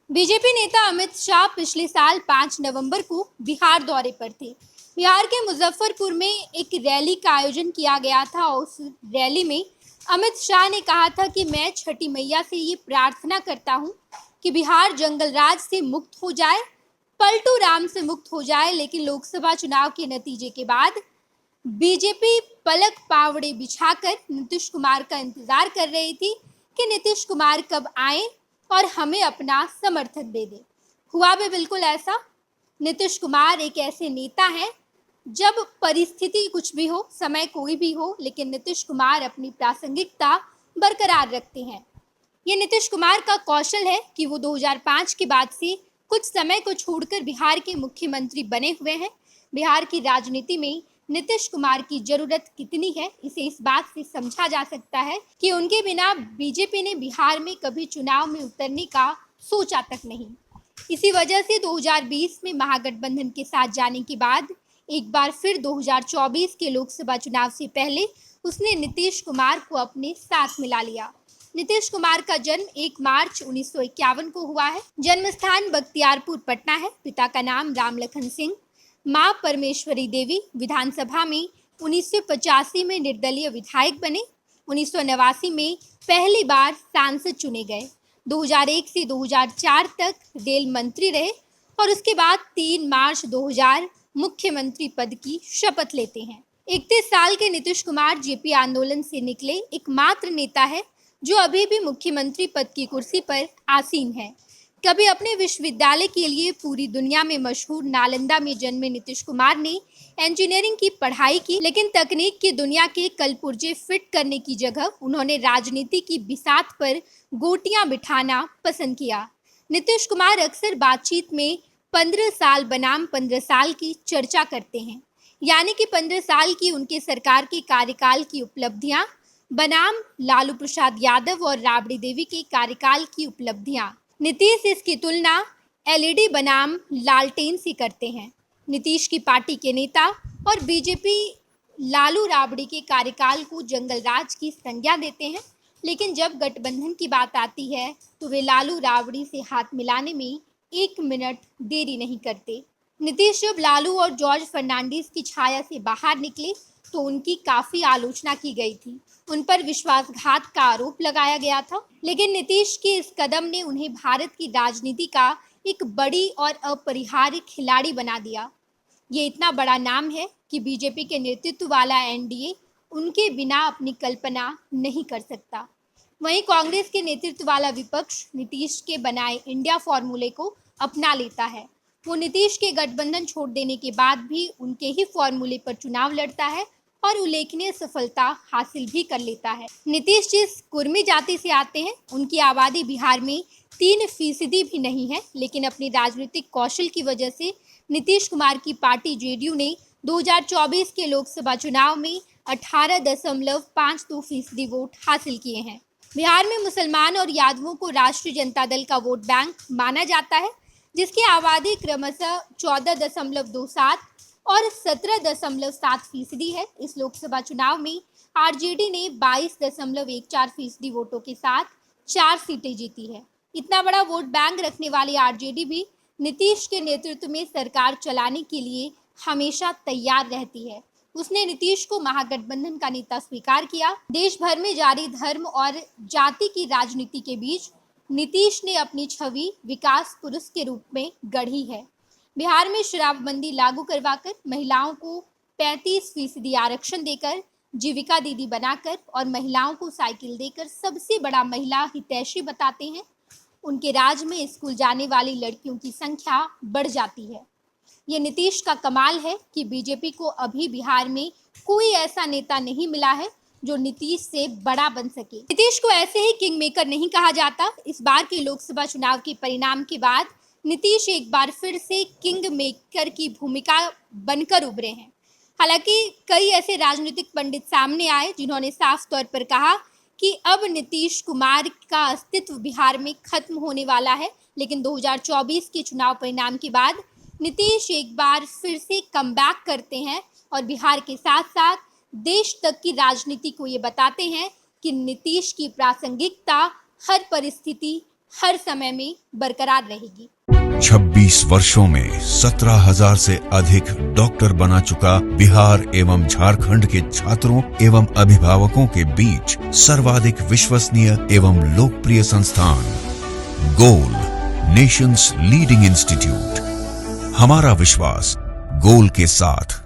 BJP नेता अमित शाह पिछले साल 5 नवंबर को बिहार दौरे पर थे। बिहार के मुजफ्फरपुर में एक रैली का आयोजन किया गया था। उस रैली में अमित शाह ने कहा था कि मैं छठी मैया से ये प्रार्थना करता हूँ कि बिहार जंगल राज से मुक्त हो जाए, पलटू राम से मुक्त हो जाए। लेकिन लोकसभा चुनाव के नतीजे के बाद बीजेपी पलक पावड़े बिछाकर नीतीश कुमार का इंतजार कर रही थी कि नीतीश कुमार कब आए और हमें अपना समर्थन दे दे। हुआ भी बिल्कुल ऐसा। नीतीश कुमार एक ऐसे नेता हैं, जब परिस्थिति कुछ भी हो, समय कोई भी हो, लेकिन नीतीश कुमार अपनी प्रासंगिकता बरकरार रखते हैं। ये नीतीश कुमार का कौशल है कि वो 2005 के बाद से कुछ समय को छोड़कर बिहार के मुख्यमंत्री बने हुए हैं। बिहार की राजनीति में नीतीश कुमार की जरूरत कितनी है, इसे इस बात से समझा जा सकता है कि उनके बिना बीजेपी ने बिहार में कभी चुनाव में उतरने का सोचा तक नहीं। इसी वजह से 2020 में महागठबंधन के साथ जाने के बाद एक बार फिर 2024 के लोकसभा चुनाव से पहले उसने नीतीश कुमार को अपने साथ मिला लिया। नीतीश कुमार का जन्म 1 मार्च 1951 को हुआ है। जन्म स्थान बख्तियारपुर पटना है। पिता का नाम रामलखन सिंह, मां परमेश्वरी देवी। विधानसभा में 1985 में निर्दलीय विधायक बने। 1989 में पहली बार सांसद चुने गए। 2001 से 2004 तक रेल मंत्री रहे और उसके बाद 3 मार्च 2000 मुख्यमंत्री पद की शपथ लेते हैं। 31 साल के नीतीश कुमार जेपी आंदोलन से निकले एकमात्र नेता है जो अभी भी मुख्यमंत्री पद की कुर्सी पर आसीन है। कभी अपने विश्वविद्यालय के लिए पूरी दुनिया में मशहूर नालंदा में जन्मे नीतीश कुमार ने इंजीनियरिंग की पढ़ाई की, लेकिन तकनीक की दुनिया के कलपुर्जे फिट करने की जगह उन्होंने राजनीति की बिसात पर गोटियां बिठाना पसंद किया। नीतीश कुमार अक्सर बातचीत में 15 साल बनाम 15 साल की चर्चा करते हैं, यानी कि 15 साल की उनके सरकार के कार्यकाल की उपलब्धियां बनाम लालू प्रसाद यादव और राबड़ी देवी के कार्यकाल की उपलब्धियां। नीतीश इसकी तुलना एलईडी बनाम लालटेन से करते हैं। नीतीश की पार्टी के नेता और बीजेपी लालू राबड़ी के कार्यकाल को जंगल राज की संज्ञा देते हैं, लेकिन जब गठबंधन की बात आती है तो वे लालू राबड़ी से हाथ मिलाने में 1 मिनट देरी नहीं करते। नीतीश जब लालू और जॉर्ज फर्नांडिस की छाया से बाहर निकले तो उनकी काफी आलोचना की गई थी। उन पर विश्वासघात का आरोप लगाया गया था, लेकिन नीतीश के इस कदम ने उन्हें भारत की राजनीति का एक बड़ी और अपरिहार्य खिलाड़ी बना दिया। ये इतना बड़ा नाम है कि बीजेपी के नेतृत्व वाला एनडीए उनके बिना अपनी कल्पना नहीं कर सकता। वहीं कांग्रेस के नेतृत्व वाला विपक्ष नीतीश के बनाए इंडिया फॉर्मूले को अपना लेता है। वो नीतीश के गठबंधन छोड़ देने के बाद भी उनके ही फॉर्मूले पर चुनाव लड़ता है और उल्लेखनीय सफलता हासिल भी कर लेता है। नीतीश जिस कुर्मी जाति से आते हैं, उनकी आबादी बिहार में 3% भी नहीं है, लेकिन अपनी राजनीतिक कौशल की वजह से नीतीश कुमार की पार्टी जेडीयू ने 2024 के लोकसभा चुनाव में 18.52% वोट हासिल किए हैं। बिहार में मुसलमान और यादवों को राष्ट्रीय जनता दल का वोट बैंक माना जाता है, जिसकी आबादी क्रमशः 14.27 और 17.7% है। इस लोकसभा चुनाव में आरजेडी ने 22.14% वोटों के साथ 4 सीटें जीती है। इतना बड़ा वोट बैंक रखने वाली आरजेडी भी नीतीश के नेतृत्व में सरकार चलाने के लिए हमेशा तैयार रहती है। उसने नीतीश को महागठबंधन का नेता स्वीकार किया। देश भर में जारी धर्म और जाति की राजनीति के बीच नीतीश ने अपनी छवि विकास पुरुष के रूप में गढ़ी है। बिहार में शराबबंदी लागू करवाकर, महिलाओं को 35% आरक्षण देकर, जीविका दीदी बनाकर और महिलाओं को साइकिल देकर सबसे बड़ा महिला हितैषी बताते हैं। उनके राज में स्कूल जाने वाली लड़कियों की संख्या बढ़ जाती है। ये नीतीश का कमाल है कि बीजेपी को अभी बिहार में कोई ऐसा नेता नहीं मिला है जो नीतीश से बड़ा बन सके। नीतीश को ऐसे ही किंग मेकर नहीं कहा जाता। इस बार के लोकसभा चुनाव के परिणाम के बाद नीतीश एक बार फिर से किंग मेकर की भूमिका बनकर उभरे हैं। हालांकि कई ऐसे राजनीतिक पंडित सामने आए जिन्होंने साफ तौर पर कहा कि अब नीतीश कुमार का अस्तित्व बिहार में खत्म होने वाला है, लेकिन 2024 के चुनाव परिणाम के बाद नीतीश एक बार फिर से कमबैक करते हैं और बिहार के साथ साथ देश तक की राजनीति को ये बताते हैं कि नीतीश की प्रासंगिकता हर परिस्थिति, हर समय में बरकरार रहेगी। 26 वर्षों में 17,000 से अधिक डॉक्टर बना चुका बिहार एवं झारखंड के छात्रों एवं अभिभावकों के बीच सर्वाधिक विश्वसनीय एवं लोकप्रिय संस्थान गोल, नेशंस लीडिंग इंस्टीट्यूट। हमारा विश्वास गोल के साथ